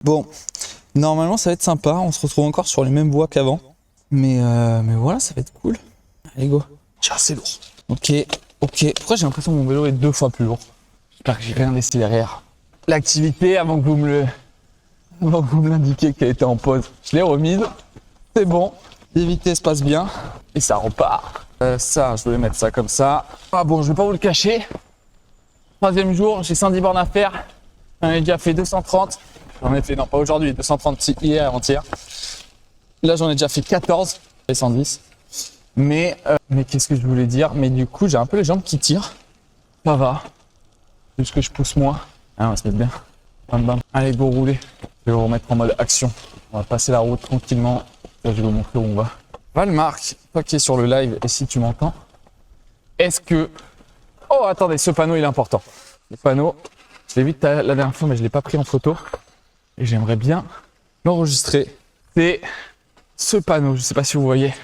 Bon, normalement ça va être sympa, on se retrouve encore sur les mêmes voies qu'avant. Mais voilà, ça va être cool. Allez go. Tiens, c'est lourd. Ok. Pourquoi j'ai l'impression que mon vélo est 2 fois plus lourd? J'espère que j'ai rien laissé derrière. L'activité, avant que vous me l'indiquiez qu'elle était en pause, je l'ai remise. C'est bon. Les vitesses passent bien. Et ça repart. Ça, je voulais mettre ça comme ça. Ah bon, je vais pas vous le cacher. 3e jour, j'ai 110 bornes à faire. J'en ai déjà fait 230. J'en ai fait, non pas aujourd'hui, 230 hier et avant-hier. Là, j'en ai déjà fait 14 et 110. Mais qu'est-ce que je voulais dire? Mais du coup, j'ai un peu les jambes qui tirent. Ça va. Juste que je pousse moins. Ah, on va se mettre bien. Bam, bam. Allez, go rouler. Je vais vous remettre en mode action. On va passer la route tranquillement. Là, je vais vous montrer où on va. Valmarc, toi qui es sur le live, et si tu m'entends, est-ce que... Oh, attendez, ce panneau, il est important. Le panneau, je l'ai vu la dernière fois, mais je ne l'ai pas pris en photo. Et j'aimerais bien l'enregistrer. C'est ce panneau, je ne sais pas si vous voyez,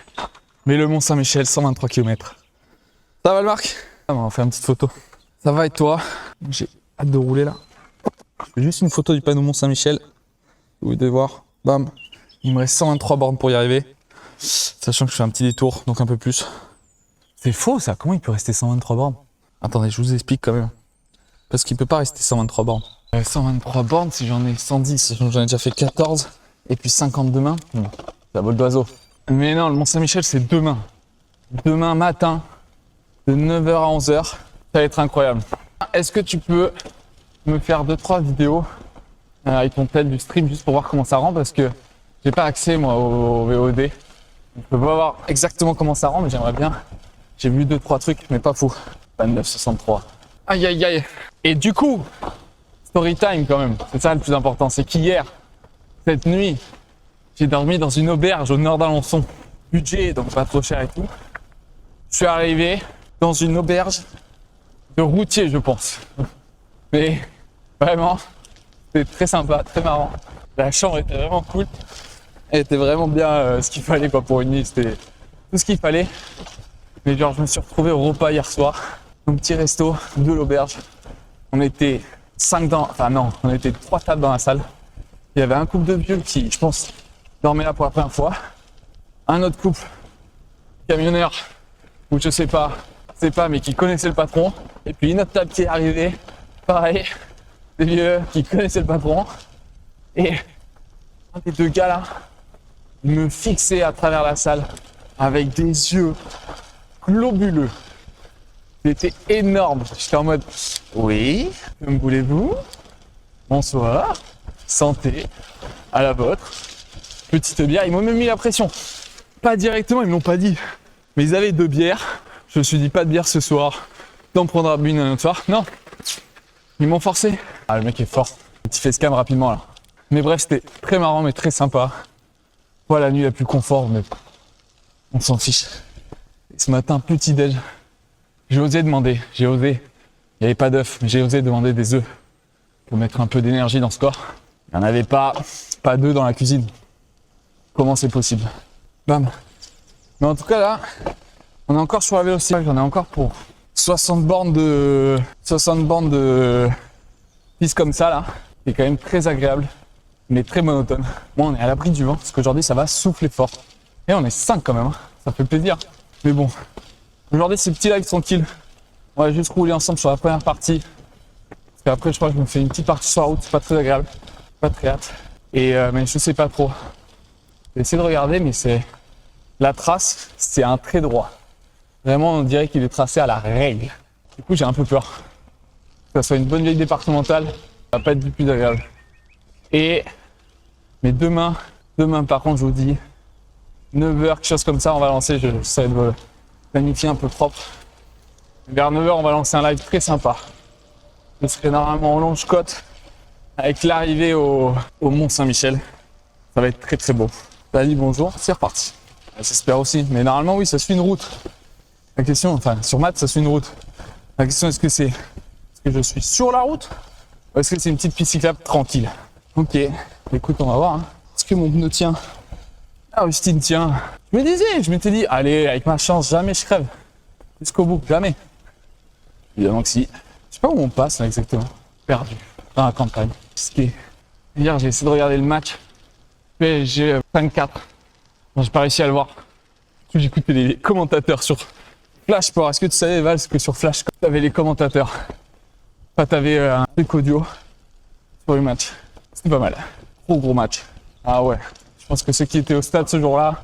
mais le Mont Saint-Michel, 123 km. Ça va, Valmarc? On va faire une petite photo. Ça va et toi? J'ai hâte de rouler là. Je fais juste une photo du panneau Mont Saint-Michel. Vous devez voir. Bam. Il me reste 123 bornes pour y arriver. Sachant que je fais un petit détour, donc un peu plus. C'est faux ça, comment il peut rester 123 bornes? Attendez, je vous explique quand même. Parce qu'il peut pas rester 123 bornes. 123 bornes, si j'en ai 110, j'en ai déjà fait 14. Et puis 50 demain, ça vole d'oiseau. Mais non, le Mont Saint-Michel c'est demain. Demain matin, de 9h à 11h. Ça va être incroyable. Est-ce que tu peux me faire 2-3 vidéos avec ton tel du stream juste pour voir comment ça rend? Parce que j'ai pas accès moi au VOD. Je peux pas voir exactement comment ça rend, mais j'aimerais bien. J'ai vu 2-3 trucs, mais pas fou. 29,63. Aïe aïe aïe. Et du coup, story time quand même. C'est ça le plus important. C'est qu'hier, cette nuit, j'ai dormi dans une auberge au nord d'Alençon. Budget, donc pas trop cher et tout. Je suis arrivé dans une auberge de routier, je pense. Mais vraiment, c'était très sympa, très marrant. La chambre était vraiment cool. Elle était vraiment bien ce qu'il fallait quoi pour une nuit. C'était tout ce qu'il fallait. Mais genre, je me suis retrouvé au repas hier soir. Un petit resto de l'auberge. On était 5 dans... Enfin non, on était 3 tables dans la salle. Il y avait un couple de vieux qui, je pense, dormait là pour la première fois. Un autre couple, camionneur, ou je sais pas, mais qui connaissait le patron. Et puis une autre table qui est arrivée, pareil, des vieux qui connaissaient le patron. Et un des deux gars là, il me fixait à travers la salle avec des yeux globuleux. C'était énorme. J'étais en mode, oui, que me voulez-vous? Bonsoir, santé, à la vôtre. Petite bière, ils m'ont même mis la pression. Pas directement, ils me l'ont pas dit. Mais ils avaient 2 bières. Je me suis dit, pas de bière ce soir. T'en prendras une un autre soir. Non, ils m'ont forcé. Ah, le mec est fort. Petit facecam rapidement là. Mais bref, c'était très marrant, mais très sympa. Voilà la nuit la plus confort, mais on s'en fiche. Et ce matin, petit déj. J'ai osé demander, Il n'y avait pas d'œufs, mais j'ai osé demander des œufs pour mettre un peu d'énergie dans ce corps. Il n'y en avait pas d'œufs dans la cuisine. Comment c'est possible? Bam. Mais en tout cas là, on est encore sur la vélocité. J'en ai encore pour 60 bornes de piste comme ça là. C'est quand même très agréable, mais très monotone. Moi, on est à l'abri du vent parce qu'aujourd'hui ça va souffler fort. Et on est 5 quand même, hein. Ça fait plaisir. Mais bon. Aujourd'hui, c'est petit live tranquille. On va juste rouler ensemble sur la première partie. Parce qu'après, je crois que je me fais une petite partie sur la route. C'est pas très agréable. Pas très hâte. Mais je sais pas trop. J'ai essayé de regarder, mais c'est... La trace, c'est un trait droit. Vraiment, on dirait qu'il est tracé à la règle. Du coup, j'ai un peu peur. Que ça soit une bonne vieille départementale, ça va pas être du plus agréable. Mais demain, par contre, je vous dis, 9h, quelque chose comme ça, on va lancer. J'essaie de planifier un peu propre. Vers 9h, on va lancer un live très sympa. Je serai normalement en longe-côte avec l'arrivée au Mont Saint-Michel. Ça va être très très beau. Salut, bonjour, c'est reparti. J'espère aussi. Mais normalement, oui, ça suit une route. La question, enfin, sur Math, ça suit une route. La question, est-ce que je suis sur la route ou est-ce que c'est une petite piste cyclable tranquille? Ok, écoute, on va voir. Hein. Est-ce que mon pneu tient? Ah, Augustine, tiens. Je m'étais dit, allez, avec ma chance, jamais je crève. Jusqu'au bout, jamais. Évidemment que si. Je sais pas où on passe là exactement. Perdu. Dans la campagne. Pisqué. Hier, j'ai essayé de regarder le match PSG 5-4. Bon, j'ai pas réussi à le voir. J'ai écouté les commentateurs sur Flash Sport. Est-ce que tu savais, Val, que sur Flash, tu avais les commentateurs? Enfin, tu avais un truc audio sur le match. C'était pas mal. Trop gros match. Ah ouais. Je pense que ceux qui étaient au stade ce jour-là,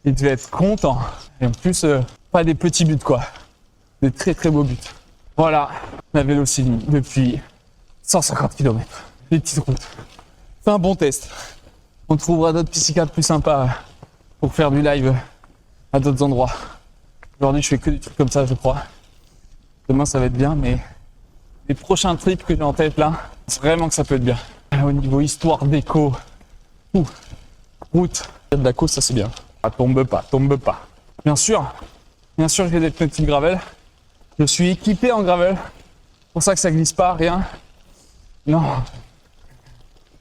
ils devaient être contents. Et en plus, pas des petits buts, quoi. Des très très beaux buts. Voilà, la Vélocini depuis 150 km. Des petites routes. C'est un bon test. On trouvera d'autres piscicades plus sympas pour faire du live à d'autres endroits. Aujourd'hui, je fais que des trucs comme ça, je crois. Demain, ça va être bien, mais les prochains trips que j'ai en tête là, c'est vraiment que ça peut être bien. Au niveau histoire, déco, route. Il y a de la cause, ça c'est bien. Ah, tombe pas, tombe pas. Bien sûr, j'ai des petits gravel. Je suis équipé en gravel. C'est pour ça que ça glisse pas, rien. Non.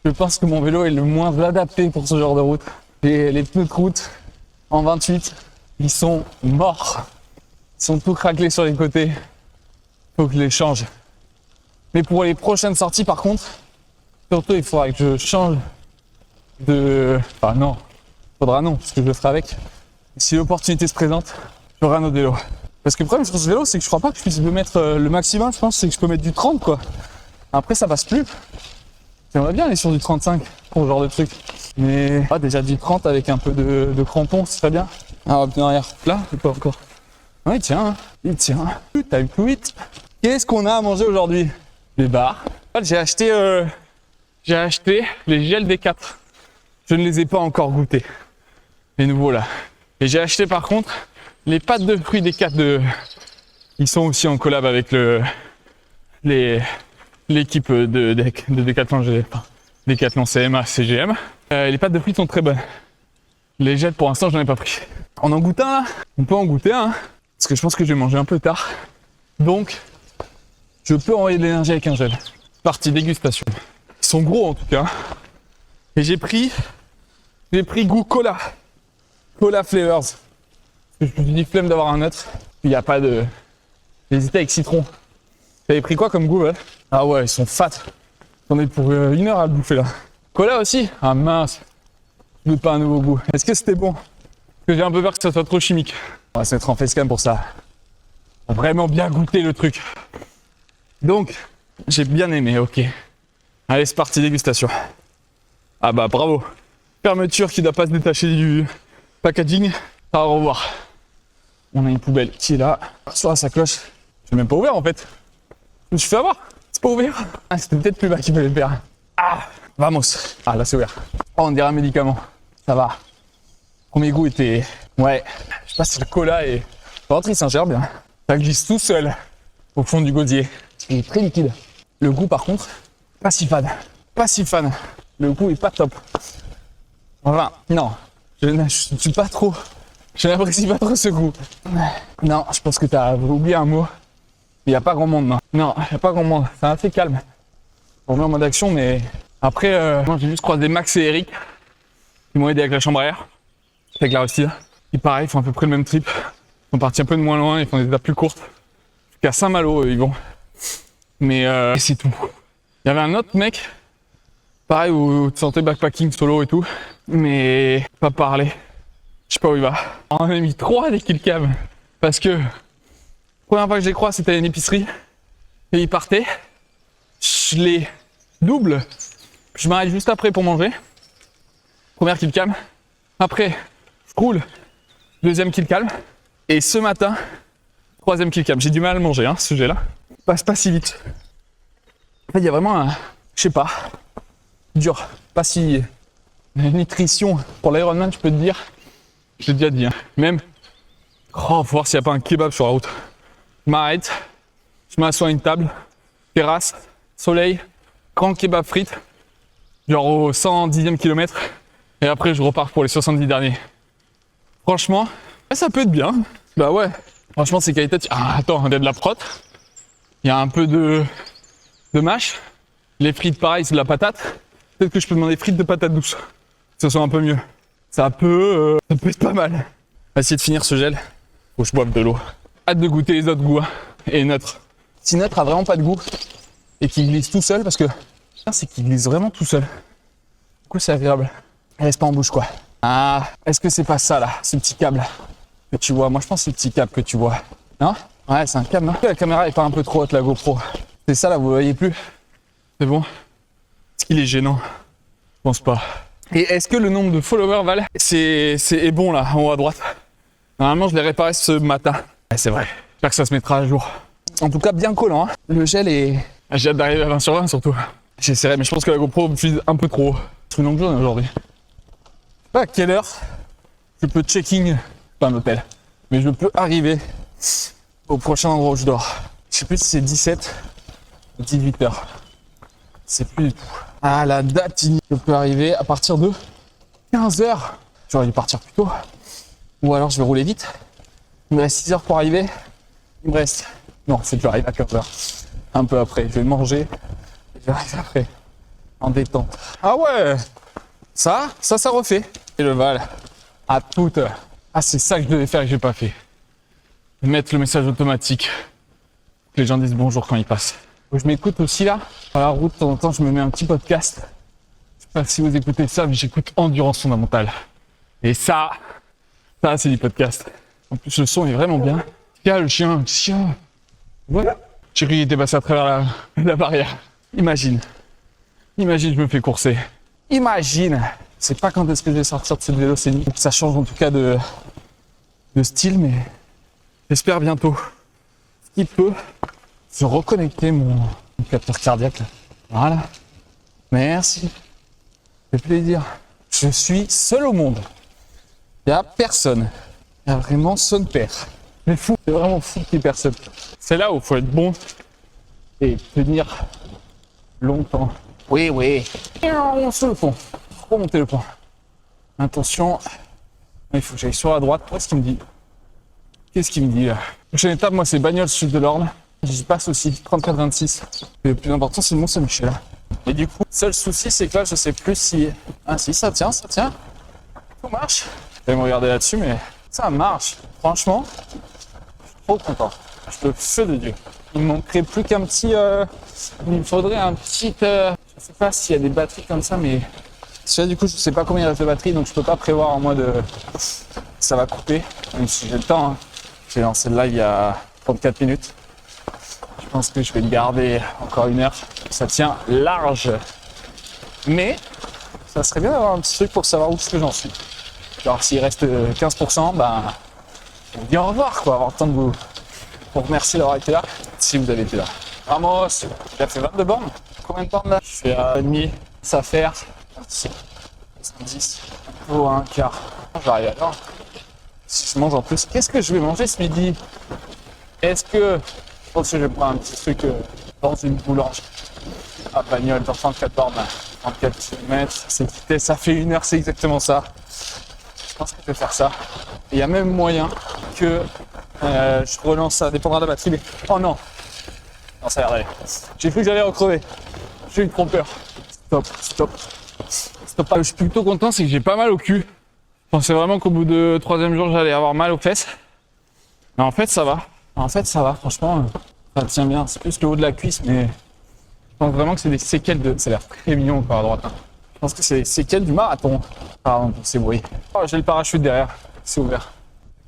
Je pense que mon vélo est le moins adapté pour ce genre de route. Et les pneus de route en 28, ils sont morts. Ils sont tout craquelés sur les côtés. Faut que je les change. Mais pour les prochaines sorties, par contre, surtout, il faudra que je change de... Enfin non, faudra non, parce que je le ferai avec. Et si l'opportunité se présente, j'aurai un autre vélo. Parce que le problème sur ce vélo, c'est que je crois pas que je puisse me mettre le maximum, je pense, c'est que je peux mettre du 30, quoi. Après, ça passe plus. J'aimerais bien aller sur du 35 pour ce genre de truc. Mais déjà du 30 avec un peu de crampons, ce serait bien. Ah, hop, arrière. Là, ou pas encore? Ouais, tiens, il tient. Putain, vite. Qu'est-ce qu'on a à manger aujourd'hui? Les bars. J'ai acheté les gels des 4. Je ne les ai pas encore goûtés. Les nouveaux là. Et j'ai acheté par contre les pâtes de fruits des 4 Ils sont aussi en collab avec l'équipe de Decathlon, Decathlon CMA, CGM. Les pâtes de fruits sont très bonnes. Les gels pour l'instant, j'en ai pas pris. On en goûte un là? On peut en goûter un. Parce que je pense que je vais manger un peu tard. Donc, je peux envoyer de l'énergie avec un gel. Partie dégustation. Ils sont gros en tout cas. Et j'ai pris goût cola. Cola flavors. Je me suis dit flemme d'avoir un autre. Il n'y a pas de... J'hésitais avec citron. T'avais pris quoi comme goût, ouais? Ah ouais, ils sont fat. J'en ai pour 1 heure à le bouffer là. Cola aussi? Ah mince. Je goûte pas un nouveau goût. Est-ce que c'était bon? Parce que j'ai un peu peur que ça soit trop chimique. On va se mettre en facecam pour ça. On va vraiment bien goûter le truc. Donc, j'ai bien aimé, ok. Allez, c'est parti, dégustation. Ah bah bravo. Fermeture qui ne doit pas se détacher du packaging. Au revoir. On a une poubelle qui est là, sur la sacoche. Je l'ai même pas ouvert en fait. Je me suis fait avoir. C'est pas ouvert. Ah, c'était peut-être plus bas qu'il fallait le faire. Ah, vamos. Ah, là c'est ouvert. Oh, on dirait un médicament. Ça va. Premier goût était... Ouais, je sais pas si le cola est... Par contre, il s'ingère bien. Ça glisse tout seul au fond du gosier. Il est très liquide. Le goût par contre, pas si fan. Pas si fan. Le goût est pas top. Enfin, non. Je suis pas trop... Je n'apprécie pas trop ce goût. Non, je pense que tu as oublié un mot. Il n'y a pas grand monde, non. Non, il n'y a pas grand monde. C'est assez calme. On met en mode action, mais après, moi j'ai juste croisé Max et Eric qui m'ont aidé avec la chambre à air, avec la Rustie. Ils pareil, font à peu près le même trip. Ils sont partis un peu de moins loin, ils font des étapes plus courtes. Jusqu'à Saint-Malo, ils vont. Mais c'est tout. Il y avait un autre mec, pareil, où tu sentais backpacking solo et tout, mais pas parler. Je sais pas où il va. On a mis 3 des killcams parce que première fois que je les crois, c'était à une épicerie et ils partaient. Je les double. Je m'arrête juste après pour manger. Première killcam. Après, je roule. Deuxième killcam. Et ce matin, 3e killcam. J'ai du mal à manger, ce sujet-là. Passe pas si vite. En fait, il y a vraiment un, je sais pas, dur. Pas si nutrition pour l'Ironman, je peux te dire. Je l'ai déjà dit, Même, faut voir s'il n'y a pas un kebab sur la route. Je m'arrête, je m'assois à une table, terrasse, soleil, grand kebab frites, genre au 110e kilomètre, et après je repars pour les 70 derniers. Franchement, ça peut être bien. Bah ouais, franchement c'est qualitatif. Ah attends, il y a de la prot, il y a un peu de mâche, les frites pareil c'est de la patate. Peut-être que je peux demander frites de patates douces, que ce soit un peu mieux. Ça peut être pas mal. On va essayer de finir ce gel. Faut que je boive de l'eau. Hâte de goûter les autres goûts. Et neutre. Si neutre a vraiment pas de goût et qu'il glisse tout seul, parce que c'est qu'il glisse vraiment tout seul. Du coup, c'est agréable. Elle reste pas en bouche, quoi. Ah, est-ce que c'est pas ça, là, ce petit câble que tu vois? Moi, je pense que c'est le petit câble que tu vois. Non? Ouais, c'est un câble, non? La caméra est pas un peu trop haute, la GoPro. C'est ça, là, vous voyez plus? C'est bon? Est-ce qu'il est gênant? Je pense pas. Et est-ce que le nombre de followers, Val, est bon, là, en haut à droite? Normalement, je l'ai réparé ce matin. Ouais, c'est vrai. J'espère que ça se mettra à jour. En tout cas, bien collant, hein. Le gel est... J'ai hâte d'arriver à 20 sur 20, surtout. J'essaierai, mais je pense que la GoPro me file un peu trop. C'est une longue journée aujourd'hui. Je sais pas à quelle heure je peux checking, pas un hôtel, mais je peux arriver au prochain endroit où je dors. Je sais plus si c'est 17 ou 18 heures. C'est plus du tout. Ah, la date, je peux arriver à partir de 15 heures. J'aurais dû partir plus tôt. Ou alors je vais rouler vite. Il me reste 6 heures pour arriver. Il me reste... Non, c'est que j'arrive à 15 heures. Un peu après, je vais manger. Et j'arrive après. En détente. Ah ouais! Ça refait. Et le Val, à toute. Ah, c'est ça que je devais faire et que j'ai pas fait. Mettre le message automatique. Que les gens disent bonjour quand ils passent. Je m'écoute aussi là. À la route, de temps en temps, je me mets un petit podcast. Je sais pas si vous écoutez ça, mais j'écoute Endurance Fondamentale. Et ça c'est du podcast. En plus, le son est vraiment bien. Tiens, le chien. Voilà. Thierry était passé à travers la barrière. Imagine, je me fais courser. Imagine. Je sais pas quand est-ce que je vais sortir de cette vélocénie. Ça change en tout cas de style, mais j'espère bientôt. Ce qui peut se reconnecter mon capteur cardiaque. Là. Voilà. Merci. Ça fait plaisir. Je suis seul au monde. Il n'y a personne. Il y a vraiment son père. C'est fou. C'est vraiment fou qu'il n'y ait personne. C'est là où il faut être bon et tenir longtemps. Oui. On se le pont. Remonter le pont. Attention. Il faut que j'aille sur la droite. Qu'est-ce qu'il me dit là? Prochaine étape, moi, c'est Bagnols Sud de l'Orne. J'y passe aussi, 34-26. Le plus important, c'est le Mont-Saint-Michel. Et du coup, seul souci, c'est que là, je sais plus si... Ah si, ça tient. Tout marche. Je vais me regarder là-dessus, mais ça marche. Franchement, je suis trop content. Le feu de Dieu. Il me manquerait plus qu'un petit... Il me faudrait un petit... Je sais pas s'il y a des batteries comme ça, mais... Celui-là, du coup, je sais pas combien il reste de batterie, donc je peux pas prévoir en mode... Ça va couper, même si j'ai le temps. Hein. J'ai lancé le live il y a 34 minutes. Je pense que je vais le garder encore 1 heure. Ça tient large. Mais ça serait bien d'avoir un petit truc pour savoir où est-ce que j'en suis. Genre s'il reste 15%, ben je vous dis au revoir quoi, avoir le temps de vous remercier d'avoir été là, si vous avez été là. Vamos, il a fait 22 bornes. Combien de bornes là? Je fais à demi, ça fait 70, oh un quart. J'arrive à l'heure. Si je mange en plus, qu'est-ce que je vais manger ce midi? Est-ce que je pense que je vais prendre un petit truc dans une boulangerie à Bagnols, dans 34 bornes, 34 km, c'est quitté, ça fait 1 heure, c'est exactement ça. Je pense que je vais faire ça. Il y a même moyen que je relance, ça dépendra de la batterie, mais... Oh non! Non, ça a l'air d'aller. J'ai cru que j'allais recrever. J'ai eu trop peur. Stop. Je suis plutôt content, c'est que j'ai pas mal au cul. Je pensais vraiment qu'au bout du 3e jour, j'allais avoir mal aux fesses. Mais en fait, ça va. Franchement, ça tient bien. C'est plus le haut de la cuisse, mais je pense vraiment que c'est des séquelles de... Ça a l'air très mignon encore à droite. Hein. Je pense que c'est des séquelles du marathon. Pardon pour ces bruits. Oh, j'ai le parachute derrière. C'est ouvert.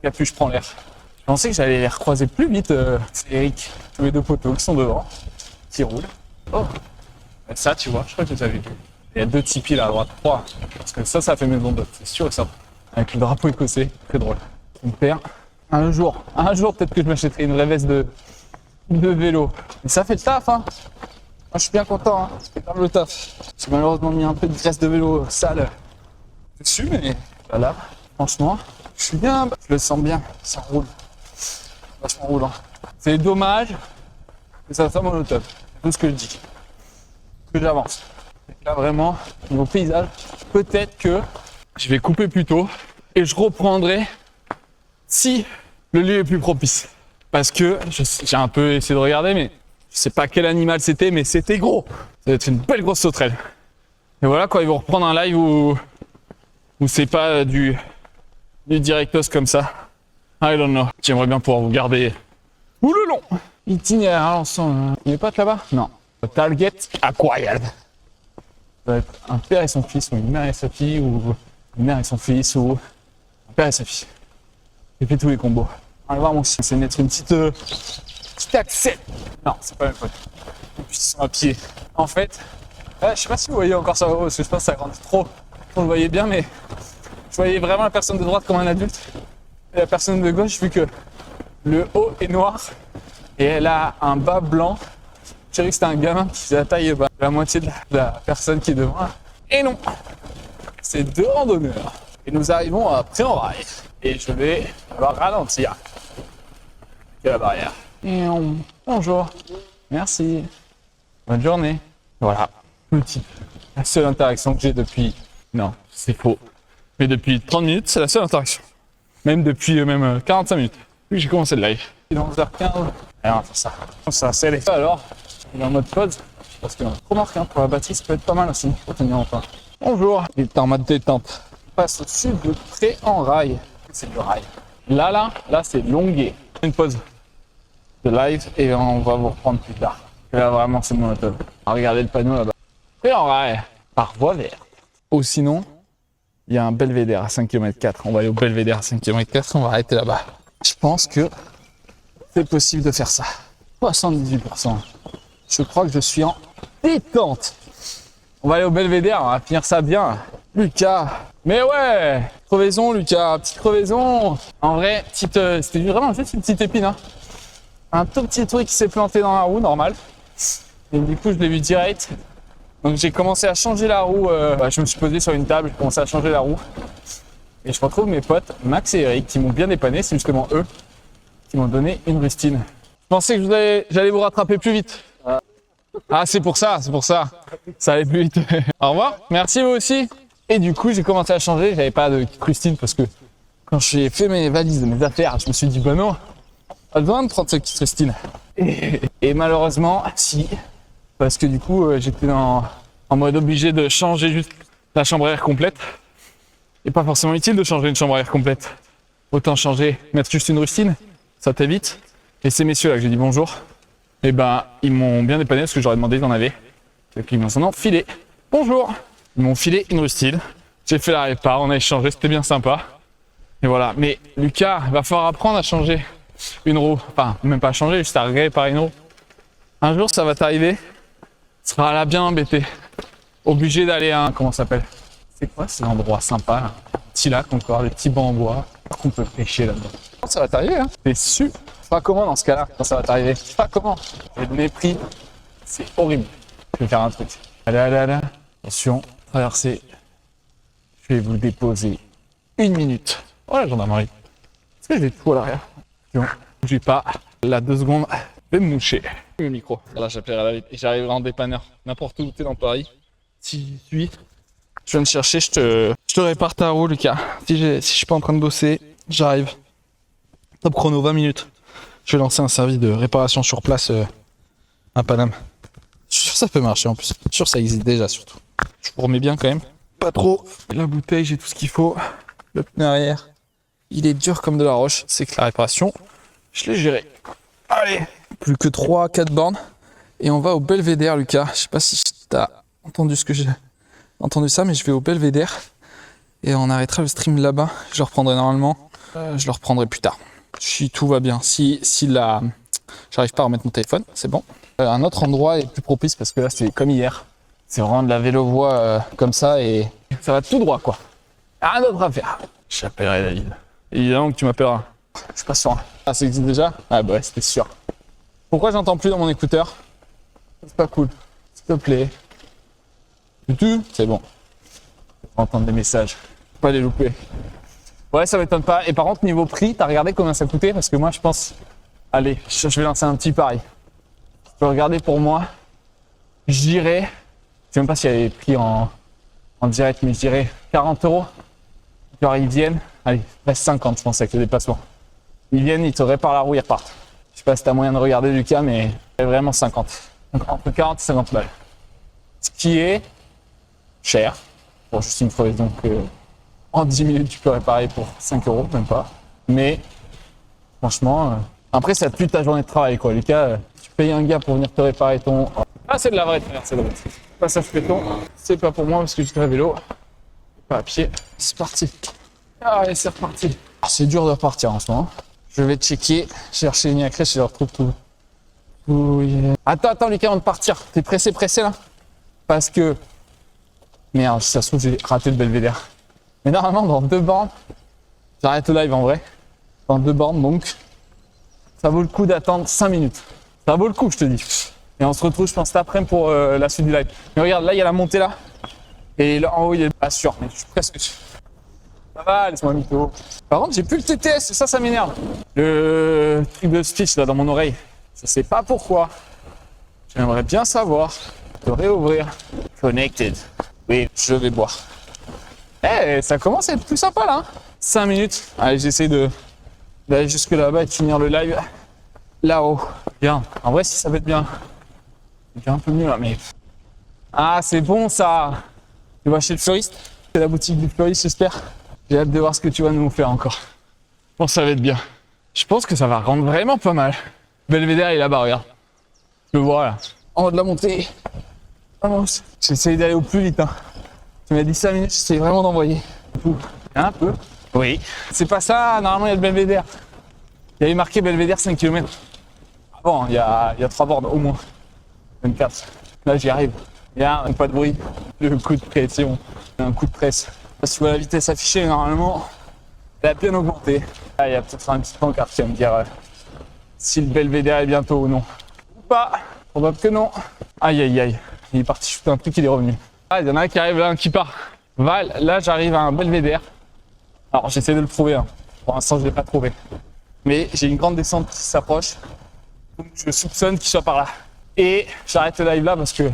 Capuche, je prends l'air. Je pensais que j'allais les recroiser plus vite. C'est Eric, tous les 2 poteaux qui sont devant, qui roulent. Oh, et ça, tu vois, je crois que tu as vu. Il y a 2 tipis là à droite. 3. Parce que ça fait maison d'hôte, c'est sûr et certain. Avec le drapeau écossais, très drôle. Mon père, un jour, peut-être que je m'achèterai une vraie veste de vélo. Mais ça fait le taf, hein. Moi, je suis bien content, hein. Ça fait grave le taf. J'ai malheureusement mis un peu de graisse de vélo sale dessus, mais voilà. Franchement, je suis bien. Je le sens bien. Ça roule. Vachement roulant. C'est dommage que ça soit monotone. C'est tout ce que je dis. Que j'avance. Là, vraiment, niveau paysage, peut-être que je vais couper plus tôt et je reprendrai si le lieu est plus propice. Parce que j'ai un peu essayé de regarder, mais je sais pas quel animal c'était, mais c'était gros. Ça va être une belle grosse sauterelle. Et voilà, quand ils vont reprendre un live où c'est pas du directos comme ça. I don't know. J'aimerais bien pouvoir vous garder tout le long. Itinéraire à l'ensemble. Il y a pas de là-bas? Non. Target Acquired. Ça va être un père et son fils, ou une mère et sa fille, ou une mère et son fils, ou un père et sa fille. J'ai fait tous les combos. On va voir mon chien, c'est de mettre une petite accès. Non, c'est pas le même pote. Et puis ils sont à pied. En fait, je sais pas si vous voyez encore ça, parce que je pense que ça grandit trop. Vous le voyez bien, mais je voyais vraiment la personne de droite comme un adulte. Et la personne de gauche, vu que le haut est noir et elle a un bas blanc, j'ai cru que c'était un gamin qui faisait la taille de la moitié de la personne qui est devant. Et non, c'est deux randonneurs. Et nous arrivons à Pré-en-Rail. Et je vais devoir ralentir. Et la barrière. Et bonjour. Merci. Bonne journée. Voilà. La seule interaction que j'ai depuis... Non, c'est faux. Mais depuis 30 minutes, c'est la seule interaction. Même depuis 45 minutes. Depuis que j'ai commencé le live. Il est 11h15. Et on va faire ça. Ça, c'est les... Alors, il est en mode pause. Parce que remarque, hein, pour la batterie, ça peut être pas mal aussi. Pour tenir longtemps. Bonjour. Il est en mode détente. On passe au-dessus de Pré-en-Rail. C'est du rail. Là, c'est Longuet. Une pause de live et on va vous reprendre plus tard. Et là, vraiment, c'est monotone. Regardez le panneau là-bas. Pré-en-Rail. Par voie verte. Ou sinon, il y a un belvédère à 5 km 4. On va aller au belvédère à 5 km 4, on va arrêter là-bas. Je pense que c'est possible de faire ça. 78%. Je crois que je suis en détente. On va aller au belvédère, on va finir ça bien. Lucas. Mais ouais, crevaison Lucas, petite crevaison. En vrai, c'était vraiment juste une petite épine. Hein. Un tout petit truc qui s'est planté dans la roue, normal. Et du coup, je l'ai vu direct. Donc j'ai commencé à changer la roue, je me suis posé sur une table, j'ai commencé à changer la roue. Et je retrouve mes potes Max et Eric qui m'ont bien dépanné, c'est justement eux qui m'ont donné une rustine. Je pensais que j'allais vous rattraper plus vite. Ah c'est pour ça, ça allait plus vite. Au revoir, merci vous aussi. Et du coup j'ai commencé à changer, j'avais pas de rustine parce que quand j'ai fait mes valises, mes affaires, je me suis dit bah non, pas besoin de prendre cette petite rustine. Et malheureusement, si. Parce que du coup, j'étais en mode obligé de changer juste la chambre à air complète. Et pas forcément utile de changer une chambre à air complète. Autant mettre juste une rustine, ça t'évite. Et ces messieurs là que j'ai dit bonjour, et ben ils m'ont bien dépanné parce que j'aurais demandé, ils en avaient. Et puis ils m'ont filé. Bonjour. Ils m'ont filé une rustine. J'ai fait la répar, on a échangé, c'était bien sympa. Et voilà. Mais Lucas, il va falloir apprendre à changer une roue. Enfin, même pas à changer, juste à réparer une roue. Un jour, ça va t'arriver. Tu seras là bien embêté. Obligé d'aller à un... Comment ça s'appelle? C'est quoi ces endroits sympas là? Petit lac encore, des petits bancs en bois. On peut pêcher là-dedans. Ça va t'arriver, hein? T'es sûr? Pas comment dans ce cas-là, quand ça va t'arriver? Pas comment? J'ai le mépris. C'est horrible. Je vais faire un truc. Allez. Attention, traversez. Je vais vous déposer 1 minute. Oh la gendarmerie. Est-ce que j'ai tout à l'arrière? Non, bougez pas. Là, 2 secondes. Je vais me moucher. Le micro. Là, j'appellerai la vite. Et j'arriverai en dépanneur. N'importe où tu es dans Paris. Si je viens te chercher, je te répare ta roue, Lucas. Si je suis pas en train de bosser, j'arrive. Top chrono, 20 minutes. Je vais lancer un service de réparation sur place à Paname. Je suis sûr que ça peut marcher en plus. Je suis sûr que ça existe déjà surtout. Je vous remets bien quand même. Pas trop. La bouteille, j'ai tout ce qu'il faut. Le pneu arrière. Il est dur comme de la roche. C'est que la réparation, je l'ai géré. Allez, plus que 3-4 bornes. Et on va au belvédère, Lucas. Je sais pas si t'as entendu ce que j'ai entendu ça, mais je vais au belvédère. Et on arrêtera le stream là-bas. Je le reprendrai normalement. Je le reprendrai plus tard. Si tout va bien. Si j'arrive pas à remettre mon téléphone, c'est bon. Un autre endroit est plus propice parce que là, c'est comme hier. C'est vraiment de la vélo-voie comme ça et ça va tout droit, quoi. Rien d'autre à faire. J'appellerai David. Évidemment que tu m'appelleras. Je suis pas sûr. Ah, ça existe déjà? Ah bah ouais, c'était sûr. Pourquoi j'entends plus dans mon écouteur? C'est pas cool. S'il te plaît. C'est bon. Je vais entendre des messages. Faut pas les louper. Ouais, ça m'étonne pas. Et par contre, niveau prix, t'as regardé combien ça coûtait? Parce que moi, je pense... Allez, je vais lancer un petit pari. Tu peux regarder pour moi. Je dirais... Je sais même pas s'il y avait pris en direct, mais je dirais 40 €. Genre, ils viennent... Allez, reste 50, je pense, avec le déplacement. Ils viennent, ils te réparent la roue, ils repartent. Je sais pas si t'as moyen de regarder, Lucas, mais c'est vraiment 50. Donc, entre 40 et 50 balles. Ce qui est cher. Pour juste une crevaison que en 10 minutes, tu peux réparer pour 5 €, même pas. Mais, franchement, après, ça pue ta journée de travail, quoi. Lucas, tu payes un gars pour venir te réparer ton... Ah, Ah, c'est de la vraie traversée de route. Passage piéton, c'est pas pour moi parce que j'étais à vélo, pas à pied. C'est parti. Allez, c'est reparti. C'est dur de repartir en ce moment. Je vais checker, chercher une crèche, je le retrouve tout. Yeah. Attends, Lucas, avant de partir. T'es pressé là? Parce que. Merde, si ça se trouve, j'ai raté le belvédère. Mais normalement, dans 2 bornes, j'arrête le live en vrai. Dans 2 bornes, donc, ça vaut le coup d'attendre 5 minutes. Ça vaut le coup, je te dis. Et on se retrouve, je pense, cet après-midi pour la suite du live. Mais regarde, là, il y a la montée là. Et là, en haut, il est pas sûr, mais je suis presque sûr. Ça va, laisse-moi mytho. Par contre, j'ai plus le TTS, ça m'énerve. Le truc de speech là dans mon oreille. Je sais pas pourquoi. J'aimerais bien savoir. De réouvrir. Connected. Oui, je vais boire. Eh, ça commence à être plus sympa là. 5 minutes. Allez, j'essaie d'aller jusque là-bas et de finir le live là-haut. Bien. En vrai, si ça va être bien. C'est un peu mieux là, mais. Ah, c'est bon ça. Tu vas chez le fleuriste? C'est la boutique du fleuriste, j'espère. J'ai hâte de voir ce que tu vas nous faire encore. Bon, ça va être bien. Je pense que ça va rendre vraiment pas mal. Belvédère est là-bas, regarde. Je le vois là. En haut de la montée. Vamos. J'essaye d'aller au plus vite. Hein. Tu m'as dit 5 minutes, j'essaye vraiment d'envoyer. Un peu. Oui. C'est pas ça, normalement il y a le Belvédère. Il y avait marqué Belvédère 5 km. Ah bon, il y a 3 bornes au moins. 24. Là j'y arrive. Il y a pas de bruit. Le coup de pression. Un coup de presse. Parce que tu vois la vitesse affichée, normalement, elle a bien augmenté. Là, il y a peut-être un petit pancarte qui va me dire si le Belvédère est bientôt ou non. Ou pas. Probable que non. Aïe aïe aïe. Il est parti shooter un truc, il est revenu. Ah, il y en a un qui arrive là, un qui part. Val, là j'arrive à un Belvédère. Alors j'essaie de le trouver. Hein. Pour l'instant, je ne l'ai pas trouvé. Mais j'ai une grande descente qui s'approche. Donc je soupçonne qu'il soit par là. Et j'arrête le live là parce que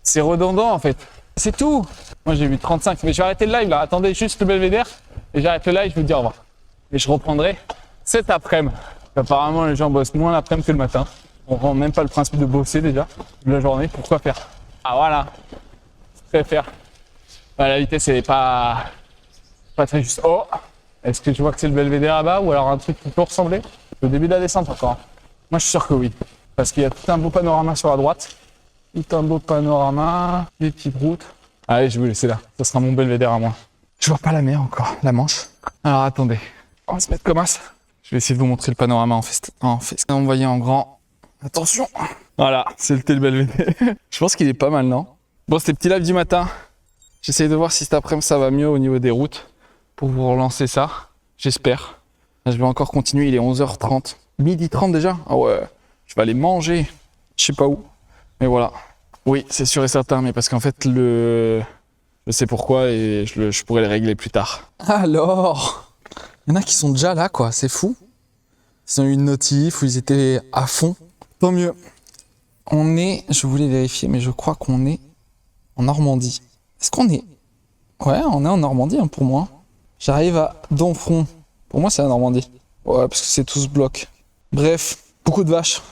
c'est redondant en fait. C'est tout. Moi j'ai vu 35, mais je vais arrêter le live là. Attendez juste le Belvédère et j'arrête le live, je vous dis au revoir. Et je reprendrai cet après-midi. Apparemment les gens bossent moins l'après-midi que le matin. On rend même pas le principe de bosser déjà de la journée. Pourquoi faire? Ah voilà. Je préfère. Bah, la vitesse elle est pas très juste. Oh. Est-ce que tu vois que c'est le Belvédère là-bas ou alors un truc qui peut ressembler? Le début de la descente encore. Moi je suis sûr que oui. Parce qu'il y a tout un beau panorama sur la droite. Tout un beau panorama, des petites routes. Allez, je vais vous laisser là. Ça sera mon Belvédère à moi. Je vois pas la mer encore, la Manche. Alors attendez, on va se mettre comme ça. Je vais essayer de vous montrer le panorama en fait. On voyait en grand. Attention. Voilà, c'est le Belvédère. Je pense qu'il est pas mal, non? Bon, c'était petit live du matin. J'essaye de voir si cet après-midi ça va mieux au niveau des routes pour vous relancer ça. J'espère. Là, je vais encore continuer. Il est 11h30. 12h30 déjà? Ah ouais. Je vais aller manger. Je sais pas où. Mais voilà. Oui, c'est sûr et certain, mais parce qu'en fait, je sais pourquoi et je pourrais les régler plus tard. Alors, il y en a qui sont déjà là, quoi. C'est fou. Ils ont eu une notif où ils étaient à fond. Tant mieux. Je voulais vérifier, mais je crois qu'on est en Normandie. Est-ce qu'on est... Ouais, on est en Normandie, hein, pour moi. J'arrive à Domfront. Pour moi, c'est la Normandie. Ouais, parce que c'est tout ce bloc. Bref, beaucoup de vaches.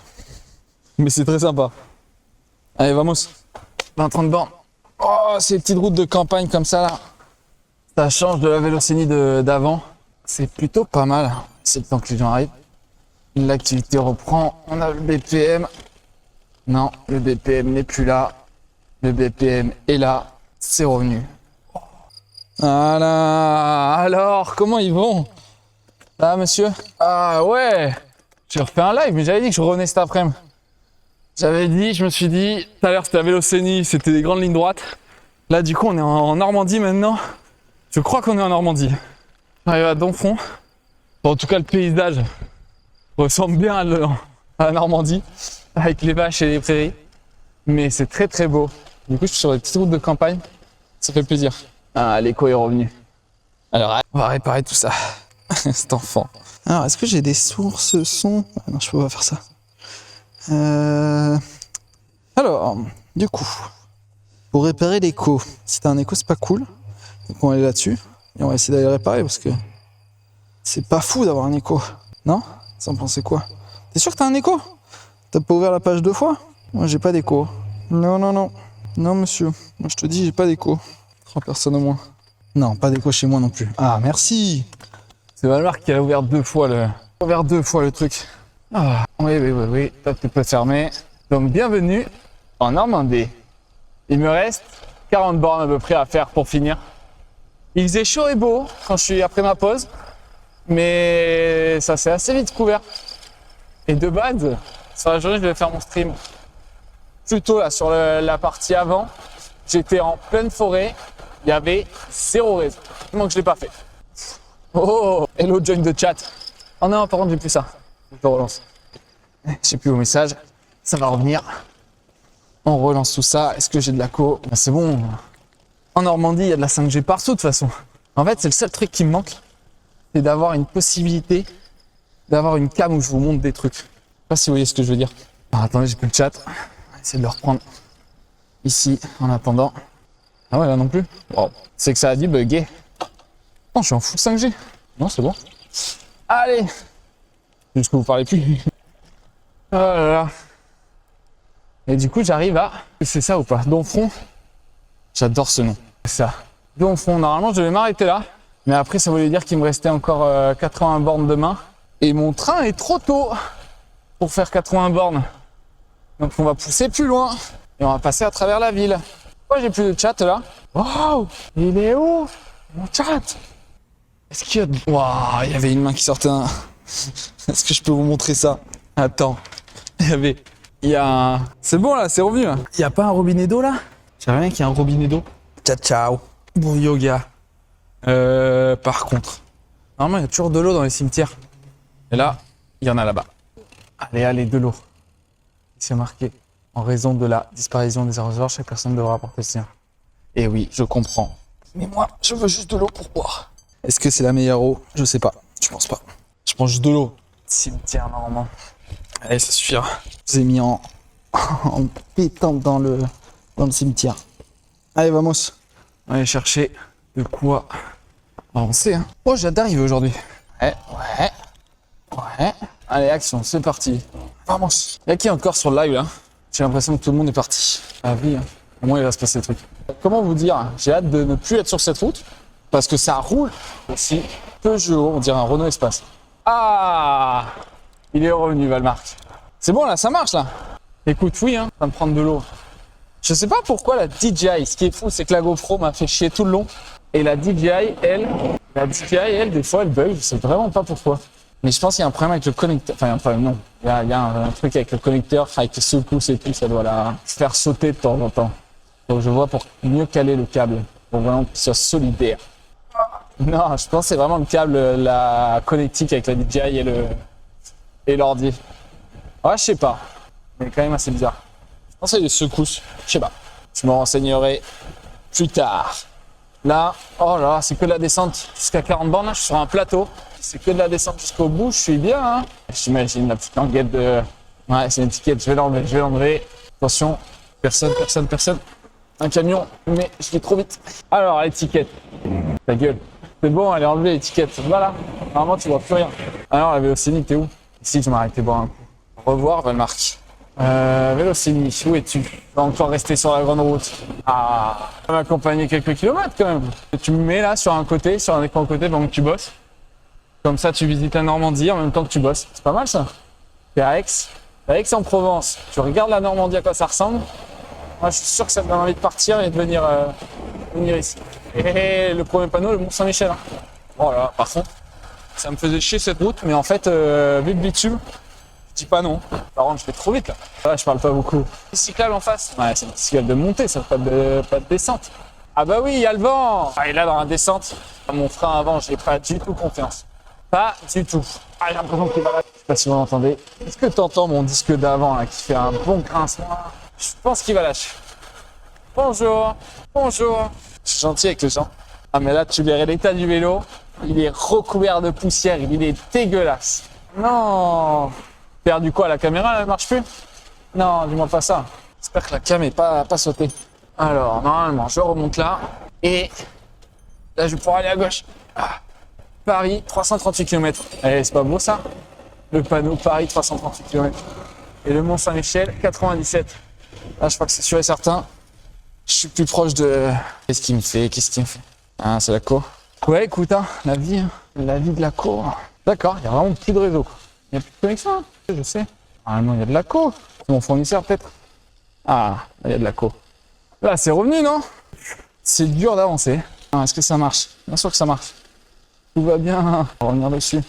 Mais c'est très sympa. Allez, vamos. 20-30 bornes. Oh, ces petites routes de campagne comme ça, là. Ça change de la Vélocénie d'avant. C'est plutôt pas mal. C'est le temps que les gens arrivent. L'activité reprend. On a le BPM. Non, le BPM n'est plus là. Le BPM est là. C'est revenu. Voilà. Alors, comment ils vont? Ah, monsieur? Ah, ouais. J'ai refait un live, mais j'avais dit que je revenais cet après-midi. Je me suis dit, tout à l'heure c'était la Vélocénie, c'était des grandes lignes droites. Là, du coup, on est en Normandie maintenant. Je crois qu'on est en Normandie. J'arrive à Domfront. Bon, en tout cas, le paysage ressemble bien à la Normandie, avec les vaches et les prairies. Mais c'est très très beau. Du coup, je suis sur les petites routes de campagne. Ça fait plaisir. Ah, l'écho est revenu. Alors, on va réparer tout ça. Cet enfant. Alors, est-ce que j'ai des sources son? Ah, non, je peux pas faire ça. Alors, du coup, pour réparer l'écho, si t'as un écho, c'est pas cool. Donc on va aller là-dessus et on va essayer d'aller réparer parce que c'est pas fou d'avoir un écho. Non? Ça en pensait quoi? T'es sûr que t'as un écho? T'as pas ouvert la page 2 fois? Moi j'ai pas d'écho. Non, non, non. Non monsieur. Moi je te dis j'ai pas d'écho. 3 personnes au moins. Non, pas d'écho chez moi non plus. Ah merci. C'est Valmar qui a ouvert 2 fois le truc. Ah, oui, top, tu peux fermer. Donc bienvenue en Normandie. Il me reste 40 bornes à peu près à faire pour finir. Il faisait chaud et beau quand je suis après ma pause, mais ça s'est assez vite couvert. Et de base, sur la journée, je vais faire mon stream. Plutôt là, sur la partie avant, j'étais en pleine forêt, il y avait 0 réseau. Comment que je l'ai pas fait. Oh, hello, join the chat. Oh non, par contre, j'ai plus ça. Je relance. Je sais plus vos messages, ça va revenir. On relance tout ça. Est-ce que j'ai de la co? Ben, c'est bon. En Normandie, il y a de la 5G partout de toute façon. En fait, c'est le seul truc qui me manque, c'est d'avoir une possibilité, d'avoir une cam où je vous montre des trucs. Je sais pas si vous voyez ce que je veux dire. Alors, attendez, j'ai plus le chat. On va essayer de le reprendre ici en attendant. Ah ouais, là non plus. Bon, c'est que ça a dit bugger. Non, je suis en full 5G. Non, c'est bon. Allez. Juste que vous parlez plus. Oh là là. Et du coup, j'arrive à... C'est ça ou pas? Donfront. J'adore ce nom. C'est ça. Donfront. Normalement, je vais m'arrêter là. Mais après, ça voulait dire qu'il me restait encore 80 bornes demain. Et mon train est trop tôt pour faire 80 bornes. Donc, on va pousser plus loin. Et on va passer à travers la ville. Pourquoi j'ai plus de chat là? Waouh! Il est où? Mon chat? Est-ce qu'il y a... Waouh! Il y avait une main qui sortait un... Est-ce que je peux vous montrer ça? Attends. Il y a un... C'est bon là, c'est revenu là. Il n'y a pas un robinet d'eau là? J'aimerais bien qu'il y ait un robinet d'eau. Ciao ciao. Bon yoga. Par contre, normalement il y a toujours de l'eau dans les cimetières. Et là, il y en a là-bas. Allez, allez, de l'eau. C'est marqué. En raison de la disparition des arrosoirs, chaque personne devra apporter le sien. Et oui, je comprends. Mais moi, je veux juste de l'eau pour boire. Est-ce que c'est la meilleure eau? Je sais pas. Je pense pas. Je prends juste de l'eau. Cimetière normand. Allez, ça suffira. Je vous ai mis en pétant dans le cimetière. Allez, vamos. On va aller chercher de quoi avancer. Hein. Oh, j'ai hâte d'arriver aujourd'hui. Ouais. Allez, action, c'est parti. Vamos. Il y a qui encore sur le live là? J'ai l'impression que tout le monde est parti. Ah oui, hein. Au moins il va se passer le truc. Comment vous dire? J'ai hâte de ne plus être sur cette route parce que ça roule aussi. Peugeot, on dirait un Renault Espace. Ah! Il est revenu, Valmark. C'est bon là, ça marche là. Écoute, oui, hein, ça va me prendre de l'eau. Je sais pas pourquoi la DJI, ce qui est fou, c'est que la GoPro m'a fait chier tout le long. Et la DJI, elle, des fois, elle bug, je sais vraiment pas pourquoi. Mais je pense qu'il y a un problème avec le connecteur. Enfin, il y a un problème, non. Il y a un truc avec le connecteur, avec les secousses et tout, ça doit la faire sauter de temps en temps. Donc je vois pour mieux caler le câble, pour vraiment qu'il soit solidaire. Non, je pense que c'est vraiment le câble, la connectique avec la DJI et l'ordi. Ouais, je sais pas. Mais quand même assez bizarre. Je pense que c'est des secousses. Je sais pas. Je me renseignerai plus tard. Là, oh là, c'est que de la descente jusqu'à 40 bornes. Là, je suis sur un plateau. C'est que de la descente jusqu'au bout. Je suis bien. Hein. J'imagine la petite languette de... Ouais, c'est une étiquette. Je vais l'enlever. Attention. Personne. Un camion. Mais je vais trop vite. Alors, l'étiquette. Ta gueule. C'est bon, elle est enlevée, l'étiquette. Voilà. Normalement, tu vois plus rien. Alors, la Vélocénie, t'es où? Ici, je m'arrêtais boire un coup. Au revoir, Valmark. Vélocénie, où es-tu? Tu vas encore rester sur la grande route. Ah, tu vas m'accompagner quelques kilomètres quand même. Tu me mets là sur un écran côté pendant que tu bosses. Comme ça, tu visites la Normandie en même temps que tu bosses. C'est pas mal ça. T'es à Aix. À Aix-en-Provence. Tu regardes la Normandie à quoi ça ressemble. Moi, je suis sûr que ça me donne envie de partir et de venir ici. Et le premier panneau, le Mont-Saint-Michel. Hein. Oh là, par contre, ça me faisait chier cette route, mais en fait, vu le bitume, je dis pas non. Par contre, je vais trop vite là. Là, je parle pas beaucoup. Une cyclable en face. Ouais, c'est une cyclable de montée, ça pas de descente. Ah bah oui, il y a le vent. Ah, et là, dans la descente, mon frein avant, j'ai pas du tout confiance. Pas du tout. Ah, j'ai l'impression qu'il va là. Je sais pas si vous l'entendez. Est-ce que tu entends mon disque d'avant là qui fait un bon grincement? Je pense qu'il va lâcher. Bonjour. Je suis gentil avec les gens. Ah mais là, tu verrais l'état du vélo. Il est recouvert de poussière, il est dégueulasse. Non. Perdu quoi? La caméra, elle marche plus? Non, dis-moi pas ça. J'espère que la cam n'est pas sautée. Alors, normalement, je remonte là. Et là, je vais pouvoir aller à gauche. Ah. Paris, 338 km. Eh, c'est pas beau ça? Le panneau Paris, 338 km. Et le Mont-Saint-Michel, 97. Là, je crois que c'est sûr et certain. Je suis plus proche de... Qu'est-ce qu'il me fait? Ah, c'est la cour. Ouais, écoute, hein, la vie de la cour. D'accord, il n'y a vraiment plus de réseau. Il n'y a plus de connexion, hein. Je sais. Normalement, il y a de la cour. C'est mon fournisseur, peut-être. Ah, il y a de la co. Là, c'est revenu, non? C'est dur d'avancer. Ah, est-ce que ça marche? Bien sûr que ça marche. Tout va bien. On va revenir dessus.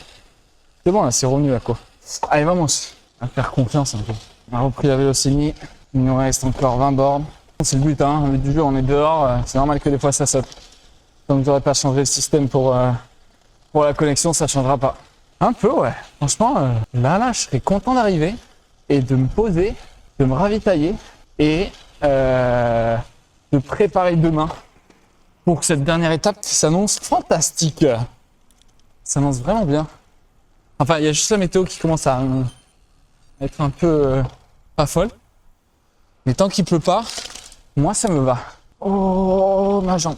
C'est bon, là, c'est revenu la co. Allez, vamos. On va faire confiance un peu. On a repris la Vélocini. Il nous reste encore 20 bornes. C'est le but, hein. Le but du jeu, on est dehors. C'est normal que des fois ça saute. Comme je n'aurais pas changé le système pour la connexion, ça ne changera pas. Un peu, ouais. Franchement, là, je serais content d'arriver et de me poser, de me ravitailler et de préparer demain pour cette dernière étape qui s'annonce fantastique. Ça s'annonce vraiment bien. Enfin, il y a juste la météo qui commence à être un peu pas folle. Mais tant qu'il pleut pas, moi ça me va. Oh, ma jambe.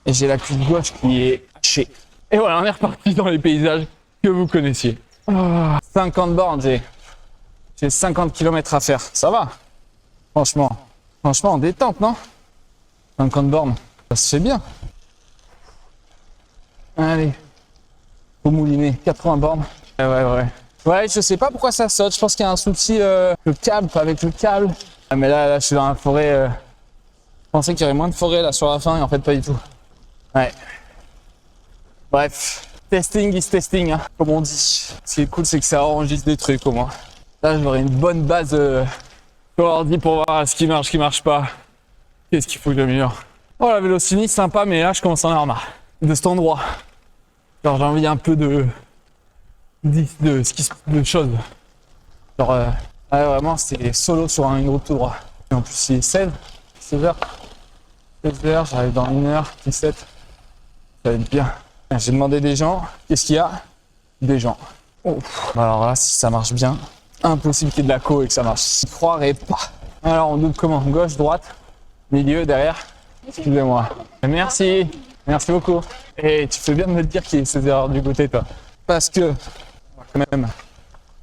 Et j'ai la cuisse gauche qui est hachée. Et voilà, on est reparti dans les paysages que vous connaissiez. Oh, 50 bornes, j'ai 50 km à faire. Ça va. Franchement, en détente, non? 50 bornes, ça se fait bien. Allez. Faut mouliner, 80 bornes. Ouais. Ouais, je sais pas pourquoi ça saute. Je pense qu'il y a un souci le câble, avec le câble. Ah, mais là, je suis dans la forêt. Je pensais qu'il y aurait moins de forêt là sur la fin et en fait pas du tout. Ouais. Bref, testing is testing, hein, comme on dit. Ce qui est cool, c'est que ça enregistre des trucs au moins. Là, j'aurai une bonne base sur l'ordi pour voir ce qui marche pas. Qu'est-ce qu'il faut que j'améliore. Oh, la Vélocini, sympa, mais là, je commence à en avoir marre de cet endroit. Genre, j'ai envie un peu de choses. Genre, ouais, vraiment, c'était solo sur une route tout droit. Et en plus, il est 16h. 16h, j'arrive dans 1h, 17. Ça va être bien. J'ai demandé des gens. Qu'est-ce qu'il y a? Des gens. Oh. Alors là, si ça marche bien, impossible qu'il y ait de la co et que ça marche. Je croirais pas. Alors, on double comment? Gauche, droite, milieu, derrière. Excusez-moi. Merci. Merci beaucoup. Et tu fais bien de me dire qu'il y a ces erreurs du côté, toi. Parce que, quand même,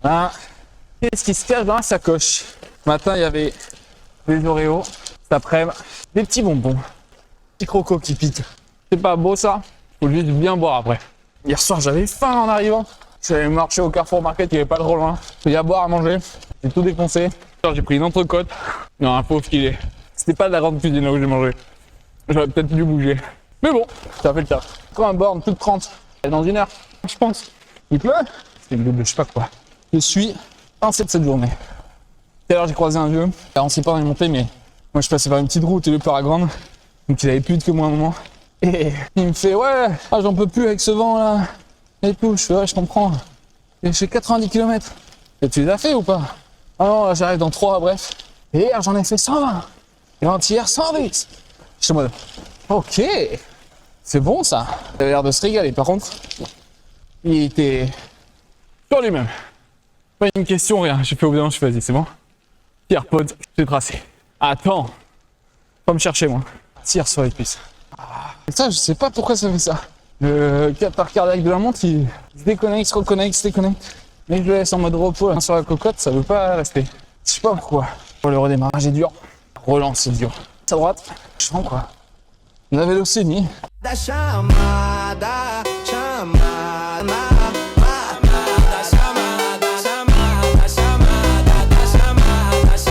hein, qu'est-ce qui se cache dans la sacoche? Ce matin, il y avait des Oreos. Cet après-midi, des petits bonbons. Petits crocos qui piquent. C'est pas beau ça? Faut juste bien boire après. Hier soir, j'avais faim en arrivant. J'avais marché au Carrefour Market, il n'y avait pas trop loin. Il y a à boire, à manger. J'ai tout défoncé. J'ai pris une entrecôte. Non, un pauvre filet. C'était pas de la grande cuisine là où j'ai mangé. J'aurais peut-être dû bouger. Mais bon, ça fait le taf. Quand un borne, toute 30. Dans 1 heure, je pense. Il pleut. C'est une double, je sais pas quoi. Je suis pincé de cette journée. Tout à l'heure, j'ai croisé un vieux. Alors, on sait pas où il est monté, mais moi, je passais par une petite route et le peur à grande. Donc, il avait plus de que moi à un moment. Et il me fait, ouais, ah, j'en peux plus avec ce vent là. Et tout, je fais, ouais, je comprends. Et je fais 90 km. Et tu les as fait ou pas? Ah non, là, j'arrive dans 3, bref. Et hier, j'en ai fait 120. Et avant-hier, 110. Je suis en mode, ok, c'est bon ça. Il avait l'air de se régaler. Par contre, il était sur lui-même. Pas une question, rien. J'ai fait au bout d'un moment, je fais, vas-y, c'est bon. Pierre pod, j'ai tracé. Attends, pas me chercher moi. Tire sur les cuisses. Et ça, je sais pas pourquoi ça fait ça. Le capteur cardiaque de la montre, il se déconnecte, se reconnecte, se déconnecte. Mais je le laisse en mode repos là, sur la cocotte, ça veut pas rester. Je sais pas pourquoi. Pour le redémarrage est dur. Relance, c'est dur. À droite, je sens quoi. La Vélocini. Da chamada, chamada.